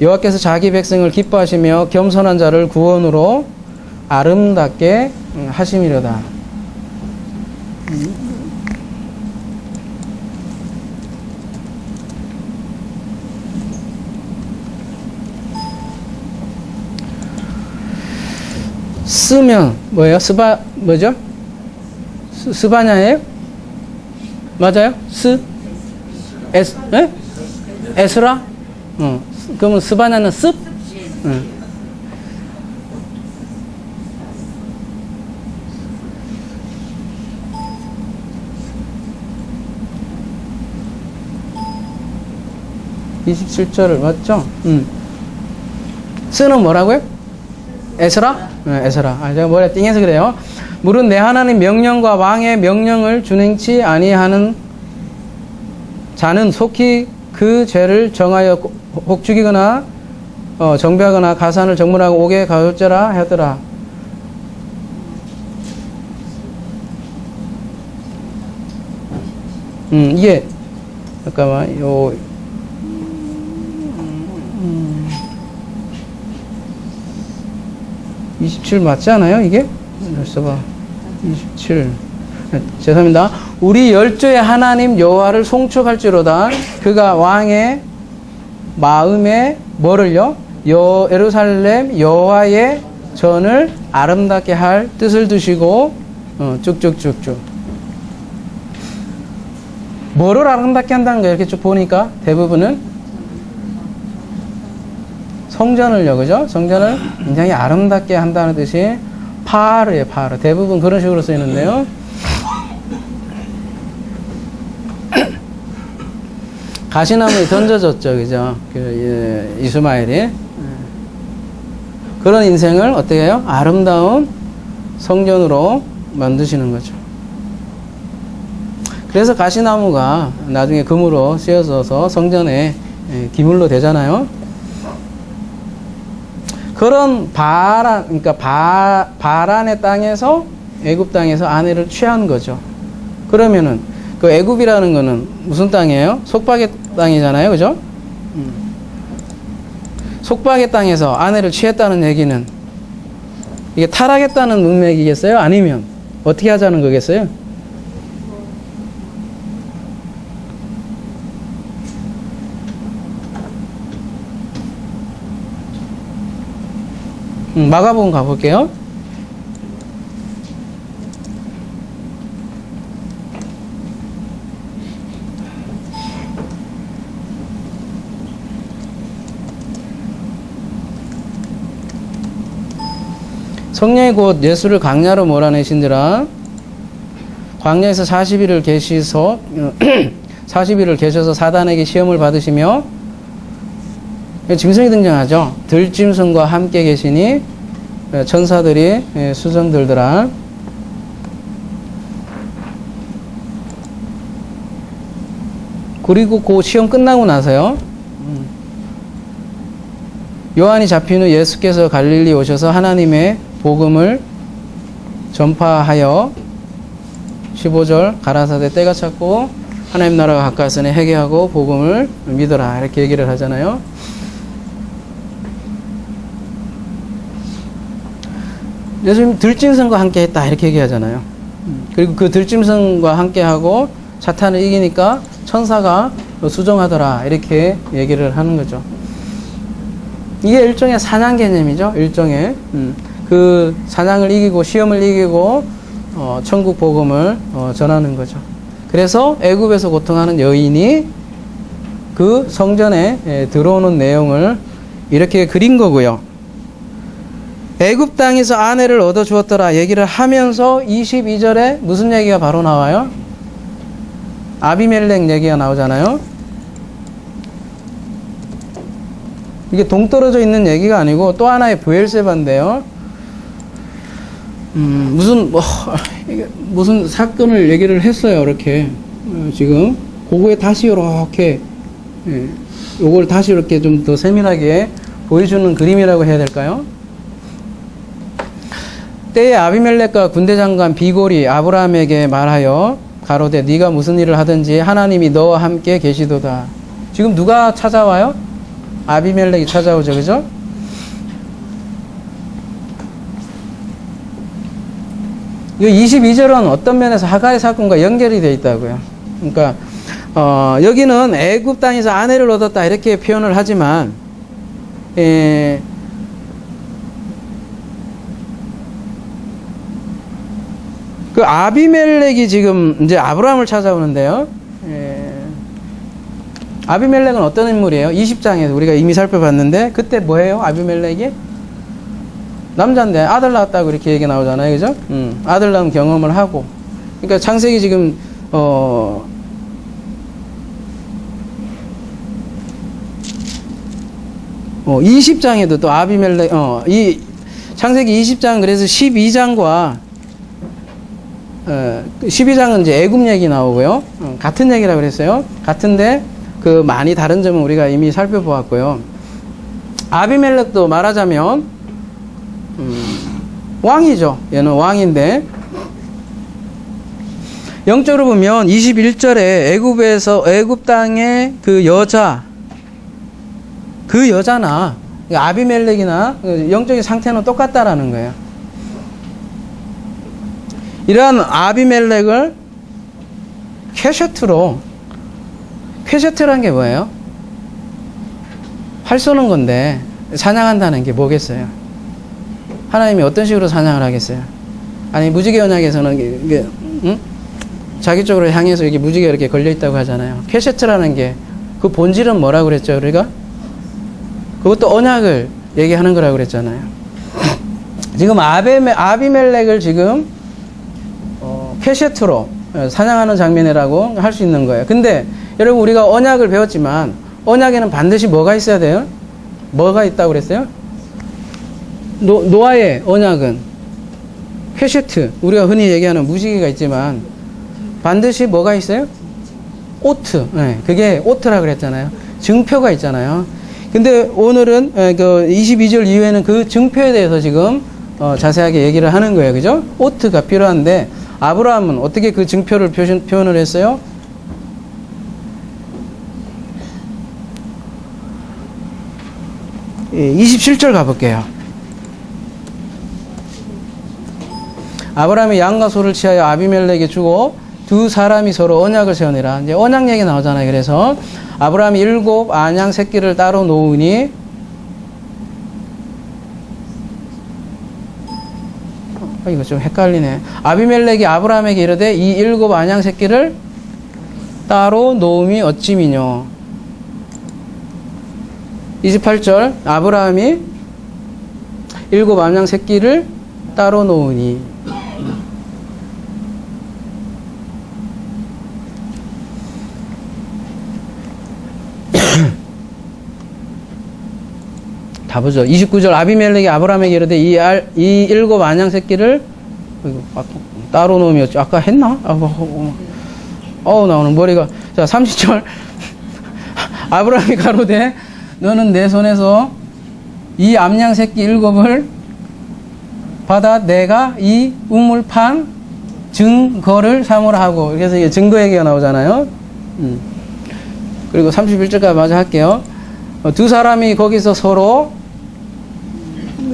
여호와께서 자기 백성을 기뻐하시며 겸손한 자를 구원으로 아름답게 하심이로다. 쓰면 뭐예요? 뭐죠? 스바냐예요? 맞아요? 에스라? 그러면 스바냐는 습? 27절을 맞죠? 쓰는 뭐라고요? 에스라? 에스라. 제가 머리에 띵해서 그래요. 물은 내 하나님 명령과 왕의 명령을 준행치 아니하는 자는 속히 그 죄를 정하여 혹 죽이거나 정죄하거나 가산을 정물하고 옥에 가둘지라 하더라. 이게 잠깐만 27 맞지 않아요? 이게? 써봐. 27. 죄송합니다. 우리 열조의 하나님 여호와를 송축할지로다. 그가 왕의 마음에 뭐를요? 예루살렘 여호와의 전을 아름답게 할 뜻을 두시고 쭉쭉쭉쭉. 뭐를 아름답게 한다는 거예요? 이렇게 쭉 보니까 대부분은 성전을요, 그죠? 성전을 굉장히 아름답게 한다는 뜻이 파르예요, 파르. 대부분 그런 식으로 쓰이는데요. 가시나무에 던져졌죠, 그죠? 이스마엘이. 그런 인생을 어떻게 해요? 아름다운 성전으로 만드시는 거죠. 그래서 가시나무가 나중에 금으로 쓰여져서 성전에 기물로 되잖아요. 그런 바란, 그러니까 바란의 땅에서 애굽 땅에서 아내를 취한 거죠. 그러면은 그 애굽이라는 거는 무슨 땅이에요? 속박의 땅이잖아요, 그죠? 속박의 땅에서 아내를 취했다는 얘기는 이게 탈하겠다는 문맥이겠어요? 아니면 어떻게 하자는 거겠어요? 마가복음 가볼게요. 성령이 곧 예수를 광야로 몰아내신지라 광야에서 40일을 계셔서 40일을 계셔서 사단에게 시험을 받으시며 짐승이 등장하죠. 들짐승과 함께 계시니 천사들이 수정 들더라. 그리고 그 시험 끝나고 나서요. 요한이 잡힌 후 예수께서 갈릴리 오셔서 하나님의 복음을 전파하여 15절 가라사대 때가 찼고 하나님 나라가 가까웠으니 회개하고 복음을 믿어라 이렇게 얘기를 하잖아요. 요즘 들짐승과 함께 했다 이렇게 얘기하잖아요. 그리고 그 들짐승과 함께 하고 사탄을 이기니까 천사가 수정하더라 이렇게 얘기를 하는 거죠. 이게 일종의 사냥 개념이죠. 일종의 그 사냥을 이기고 시험을 이기고 천국 복음을 전하는 거죠. 그래서 애굽에서 고통하는 여인이 그 성전에 들어오는 내용을 이렇게 그린 거고요. 애굽 땅에서 아내를 얻어 주었더라 얘기를 하면서 22절에 무슨 얘기가 바로 나와요? 아비멜렉 얘기가 나오잖아요. 이게 동떨어져 있는 얘기가 아니고 또 하나의 브엘세바인데요. 무슨 사건을 얘기를 했어요. 이렇게 지금 그거에 다시 이렇게 요걸 다시 이렇게 좀 더 세밀하게 보여주는 그림이라고 해야 될까요? 때에 아비멜렉과 군대장관 비골이 아브라함에게 말하여 가로되 네가 무슨 일을 하든지 하나님이 너와 함께 계시도다. 지금 누가 찾아와요? 아비멜렉이 찾아오죠. 그죠? 이 22절은 어떤 면에서 하가의 사건과 연결이 되어 있다고요. 그러니까 여기는 애굽 땅에서 아내를 얻었다 이렇게 표현을 하지만 그 아비멜렉이 지금 이제 아브라함을 찾아오는데요. 아비멜렉은 어떤 인물이에요? 20장에서 우리가 이미 살펴봤는데 그때 뭐예요? 아비멜렉이? 남자인데 아들 낳았다고 이렇게 얘기 나오잖아요. 그죠? 아들 낳은 경험을 하고. 그러니까 창세기 지금 20장에도 또 아비멜렉 이 창세기 20장 그래서 12장과 12장은 이제 애굽 얘기 나오고요. 같은 얘기라고 그랬어요. 같은데 그 많이 다른 점은 우리가 이미 살펴보았고요. 아비멜렉도 말하자면 왕이죠. 얘는 왕인데 영적으로 보면 21절에 애굽 땅의 그 여자나 아비멜렉이나 영적인 상태는 똑같다라는 거예요. 이러한 아비멜렉을 퀘셔트라는 게 뭐예요? 활 쏘는 건데 사냥한다는 게 뭐겠어요? 하나님이 어떤 식으로 사냥을 하겠어요? 아니 무지개 언약에서는 이게 자기 쪽으로 향해서 이렇게 무지개가 이렇게 걸려 있다고 하잖아요. 퀘셔트라는 게 그 본질은 뭐라고 그랬죠? 우리가 그것도 언약을 얘기하는 거라고 그랬잖아요. 지금 아비멜렉을 지금 퀘셔트로 사냥하는 장면이라고 할 수 있는 거예요. 근데 여러분 우리가 언약을 배웠지만 언약에는 반드시 뭐가 있어야 돼요? 뭐가 있다고 그랬어요? 노아의 언약은 퀘셔트, 우리가 흔히 얘기하는 무지개가 있지만 반드시 뭐가 있어요? 오트. 네, 그게 오트라고 그랬잖아요. 증표가 있잖아요. 근데 오늘은 그 22절 이후에는 그 증표에 대해서 지금 자세하게 얘기를 하는 거예요. 그죠? 오트가 필요한데 아브라함은 어떻게 그 증표를 표현을 했어요? 예, 27절 가볼게요. 아브라함이 양과 소를 취하여 아비멜렉에게 주고 두 사람이 서로 언약을 세우니라. 이제 언약 얘기 나오잖아요. 그래서 아브라함이 7 안양 새끼를 따로 놓으니 이거 좀 헷갈리네. 아비멜렉이 아브라함에게 이르되 이 7 안양 새끼를 따로 놓음이 어찌미뇨. 28절 아브라함이 7 안양 새끼를 따로 놓으니 다 보죠. 29절 아비멜렉이 아브라함에게 이르되 이 7 안양 새끼를 따로 놓으면 아까 했나? 나 오늘 머리가. 자 30절 아브라함이 가로되 너는 내 손에서 이 암양 새끼 7을 받아 내가 이 우물 판 증거를 삼으라 하고. 그래서 이게 증거 얘기가 나오잖아요. 그리고 31절까지 마저 할게요. 두 사람이 거기서 서로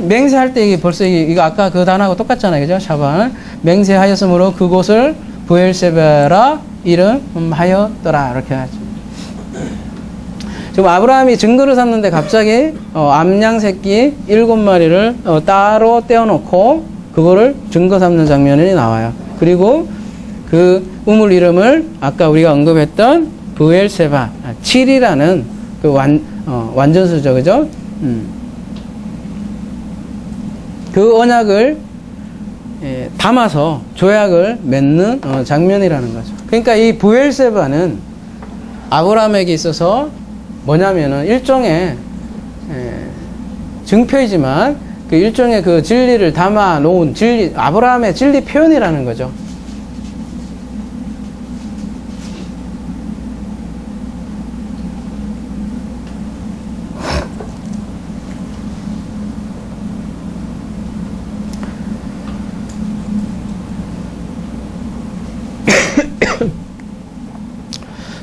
맹세할 때 이게 벌써 이거 아까 그 단어하고 똑같잖아요. 그죠? 샤반. 맹세하였으므로 그곳을 부엘세바라 이름하였더라. 이렇게 하죠. 지금 아브라함이 증거를 삼는데 갑자기 암양 새끼 7마리를 따로 떼어놓고 그거를 증거 삼는 장면이 나와요. 그리고 그 우물 이름을 아까 우리가 언급했던 부엘세바 7이라는 그 완전수죠. 그죠? 그 언약을 담아서 조약을 맺는 장면이라는 거죠. 그러니까 이 부엘세바는 아브라함에게 있어서 뭐냐면은 일종의 증표이지만 그 일종의 그 진리를 담아 놓은 진리, 아브라함의 진리 표현이라는 거죠.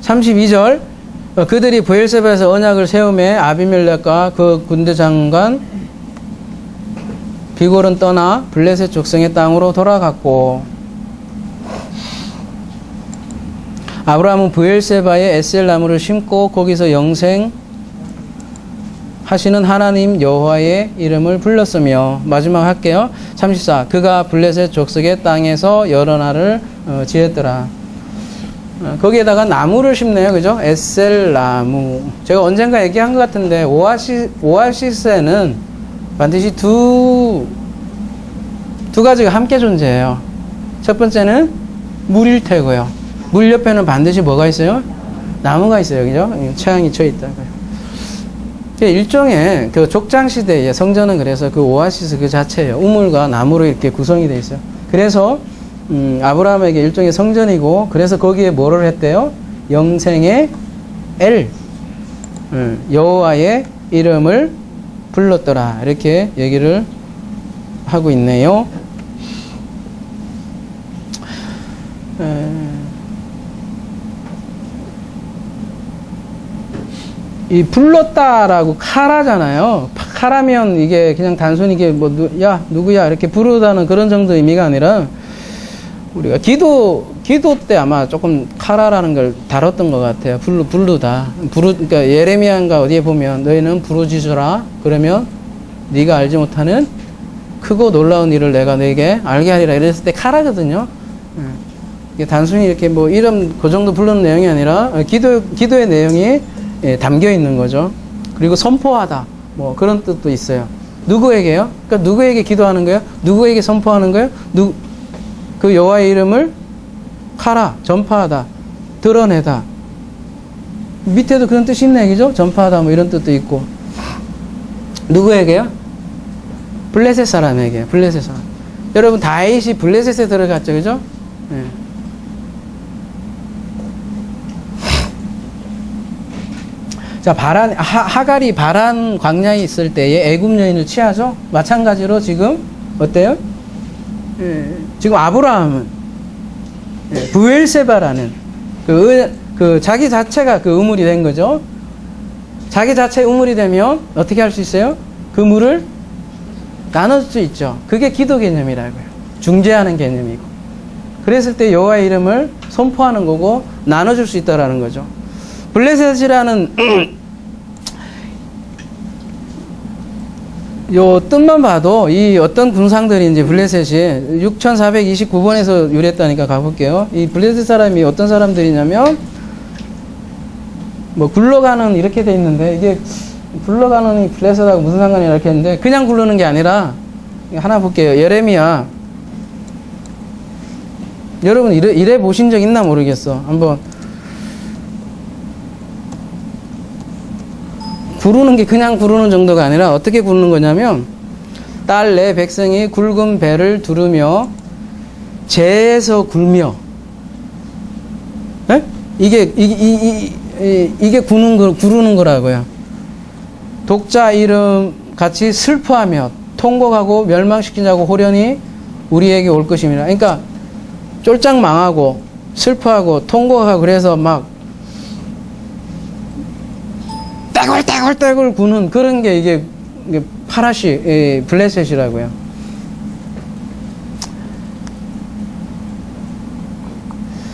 (32절) 그들이 부엘세바에서 언약을 세우매 아비멜렉과 그 군대 장관 비골은 떠나 블레셋 족성의 땅으로 돌아갔고 아브라함은 부엘세바에 에셀 나무를 심고 거기서 영생 하시는 하나님 여호와의 이름을 불렀으며. 마지막 할게요. 34 그가 블레셋 족속의 땅에서 여러 날을 지었더라. 거기에다가 나무를 심네요. 그죠? 에셀 나무. 제가 언젠가 얘기한 것 같은데 오아시스에는 반드시 두 가지가 함께 존재해요. 첫 번째는 물일 테고요. 물 옆에는 반드시 뭐가 있어요? 나무가 있어요. 그죠? 채양이 쳐 있다고요. 일종의 그 족장시대의 성전은 그래서 그 오아시스 그 자체예요. 우물과 나무로 이렇게 구성이 되어 있어요. 그래서 아브라함에게 일종의 성전이고, 그래서 거기에 뭐를 했대요? 영생의 엘, 여호와의 이름을 불렀더라. 이렇게 얘기를 하고 있네요. 이 불렀다라고 카라잖아요. 카라면 이게 그냥 단순히 이게 뭐 야 누구야 이렇게 부르다는 그런 정도 의미가 아니라, 우리가 기도 때 아마 조금 카라라는 걸 다뤘던 것 같아요. 부르다. 그러니까 예레미야인가 어디에 보면 너희는 부르짖으라. 그러면 네가 알지 못하는 크고 놀라운 일을 내가 너에게 알게 하리라. 이랬을 때 카라거든요. 이게 단순히 이렇게 뭐 이름 그 정도 부르는 내용이 아니라 기도의 내용이 담겨 있는 거죠. 그리고 선포하다. 뭐 그런 뜻도 있어요. 누구에게요? 그러니까 누구에게 기도하는 거예요? 누구에게 선포하는 거예요? 그 여호와의 이름을 카라, 전파하다, 드러내다. 밑에도 그런 뜻이 있네, 그죠? 전파하다, 뭐 이런 뜻도 있고. 누구에게요? 블레셋 사람에게, 블레셋 사람. 여러분, 다윗이 블레셋에 들어갔죠, 그죠? 네. 자, 하갈이 바란 광야에 있을 때에 애굽 여인을 취하죠? 마찬가지로 지금, 어때요? 지금 아브라함은, 브엘세바라는, 자기 자체가 그 우물이 된 거죠? 자기 자체 우물이 되면 어떻게 할 수 있어요? 그 물을 나눌 수 있죠. 그게 기도 개념이라고요. 중재하는 개념이고. 그랬을 때 여호와의 이름을 선포하는 거고 나눠줄 수 있다라는 거죠. 블레셋이라는 요 뜻만 봐도 이 어떤 군상들이 이제 블레셋이 6429번에서 유래했다니까 가볼게요. 이 블레셋 사람이 어떤 사람들이냐면 뭐 굴러가는 이렇게 돼 있는데 이게 굴러가는 이 블레셋하고 무슨 상관이야 이렇게 했는데 그냥 굴르는 게 아니라 하나 볼게요. 예레미야. 여러분 이래 보신 적 있나 모르겠어. 한번 구르는 게 그냥 구르는 정도가 아니라 어떻게 구르는 거냐면 딸 내 백성이 굵은 배를 두르며 재에서 굴며 에? 이게 구르는 거라고요. 독자 이름 같이 슬퍼하며 통곡하고 멸망시키자고 호련히 우리에게 올 것입니다. 그러니까 쫄짝 망하고 슬퍼하고 통곡하고 그래서 막 떼굴떼굴 구는 그런 게 이게 파라시 블레셋이라고요.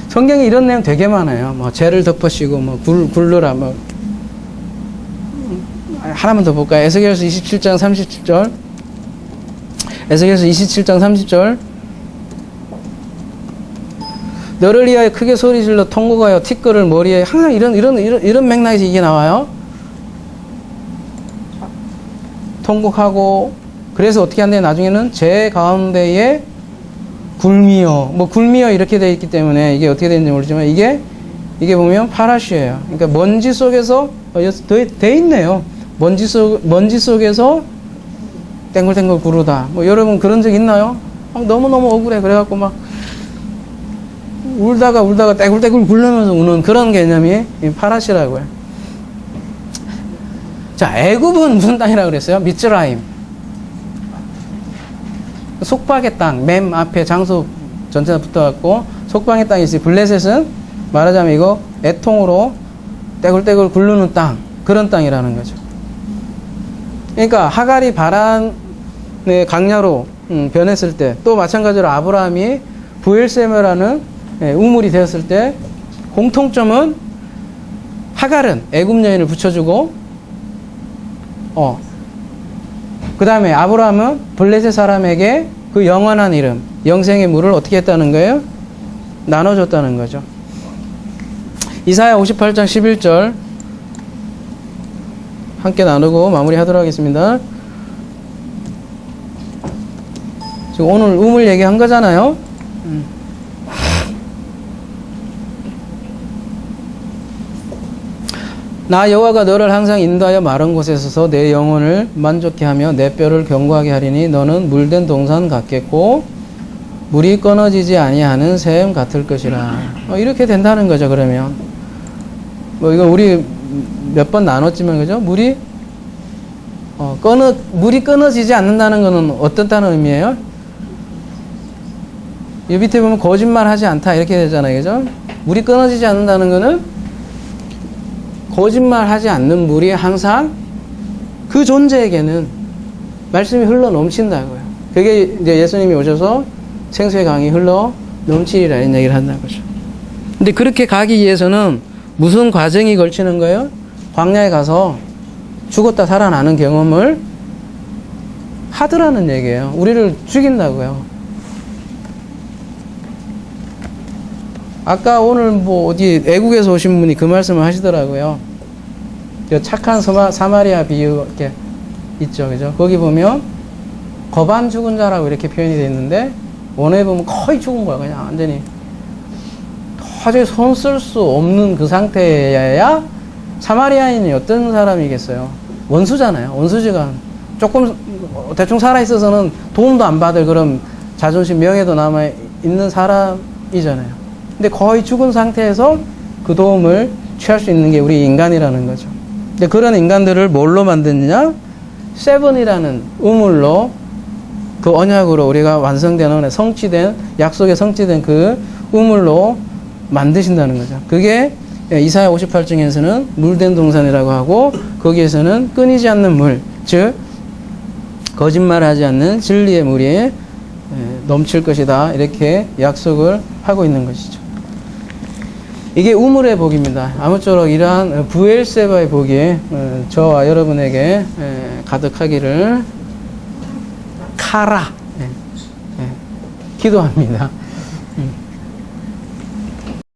성경에 이런 내용 되게 많아요. 뭐 죄를 덮으시고 뭐 굴르라 뭐 하나만 더 볼까요? 에스겔서 27장 30절. 에스겔서 27장 30절. 너를 위하여 크게 소리질러 통곡하여 티끌을 머리에 항상 이런 맥락에서 이게 나와요. 통곡하고 그래서 어떻게 한대 나중에는 제 가운데에 굴미어 뭐 굴미어 이렇게 되어 있기 때문에 이게 어떻게 되는지 모르지만 이게 보면 파라시예요. 그러니까 먼지 속에서 돼 있네요. 먼지 속에서 땡글땡글 구르다. 뭐 여러분 그런 적 있나요? 너무너무 억울해. 그래갖고 막 울다가 떼굴떼굴 굴르면서 우는 그런 개념이 파라시라고요. 자, 애굽은 무슨 땅이라고 그랬어요? 미츠라임. 속박의 땅, 맨 앞에 장소 전체가 붙어갖고 속박의 땅이 있어요. 블레셋은 말하자면 이거 애통으로 떼굴떼굴 굴르는 땅, 그런 땅이라는 거죠. 그러니까 하갈이 바란의 강야로 변했을 때, 또 마찬가지로 아브라함이 부엘세메라는 우물이 되었을 때 공통점은 하갈은 애굽 여인을 붙여주고 그 다음에 아브라함은 블레셋 사람에게 그 영원한 이름, 영생의 물을 어떻게 했다는 거예요? 나눠줬다는 거죠. 이사야 58장 11절 함께 나누고 마무리하도록 하겠습니다. 지금 오늘 우물 얘기한 거잖아요. 나 여호와가 너를 항상 인도하여 마른 곳에 서서 내 영혼을 만족케 하며 내 뼈를 견고하게 하리니 너는 물된 동산 같겠고 물이 끊어지지 아니하는 샘 같을 것이라. 이렇게 된다는 거죠. 그러면 뭐 이거 우리 몇 번 나눴지만 그죠? 물이 끊어지지 않는다는 것은 어떻다는 의미예요? 이 밑에 보면 거짓말하지 않다 이렇게 되잖아요. 그죠? 물이 끊어지지 않는다는 것은 거짓말하지 않는 물이 항상 그 존재에게는 말씀이 흘러 넘친다고요. 그게 이제 예수님이 오셔서 생수의 강이 흘러 넘치리라 이런 얘기를 한다는 거죠. 근데 그렇게 가기 위해서는 무슨 과정이 걸치는 거예요? 광야에 가서 죽었다 살아나는 경험을 하더라는 얘기예요. 우리를 죽인다고요. 아까 오늘 뭐 어디 애국에서 오신 분이 그 말씀을 하시더라고요. 착한 사마리아 비유 이렇게 있죠, 그죠? 거기 보면 거반 죽은 자라고 이렇게 표현이 되어 있는데 원어에 보면 거의 죽은 거야, 그냥 완전히 도저히 손 쓸 수 없는 그 상태여야 사마리아인이 어떤 사람이겠어요? 원수잖아요. 원수지가 조금 대충 살아 있어서는 도움도 안 받을 그런 자존심, 명예도 남아 있는 사람이잖아요. 근데 거의 죽은 상태에서 그 도움을 취할 수 있는 게 우리 인간이라는 거죠. 근데 그런 인간들을 뭘로 만드느냐? 세븐이라는 우물로, 그 언약으로 우리가 완성된 은혜, 성취된, 약속에 성취된 그 우물로 만드신다는 거죠. 그게 이사야 58장에서는 물된 동산이라고 하고, 거기에서는 끊이지 않는 물, 즉 거짓말하지 않는 진리의 물이 넘칠 것이다, 이렇게 약속을 하고 있는 것이죠. 이게 우물의 복입니다. 아무쪼록 이러한 부엘세바의 복이 저와 여러분에게 가득하기를 기도합니다.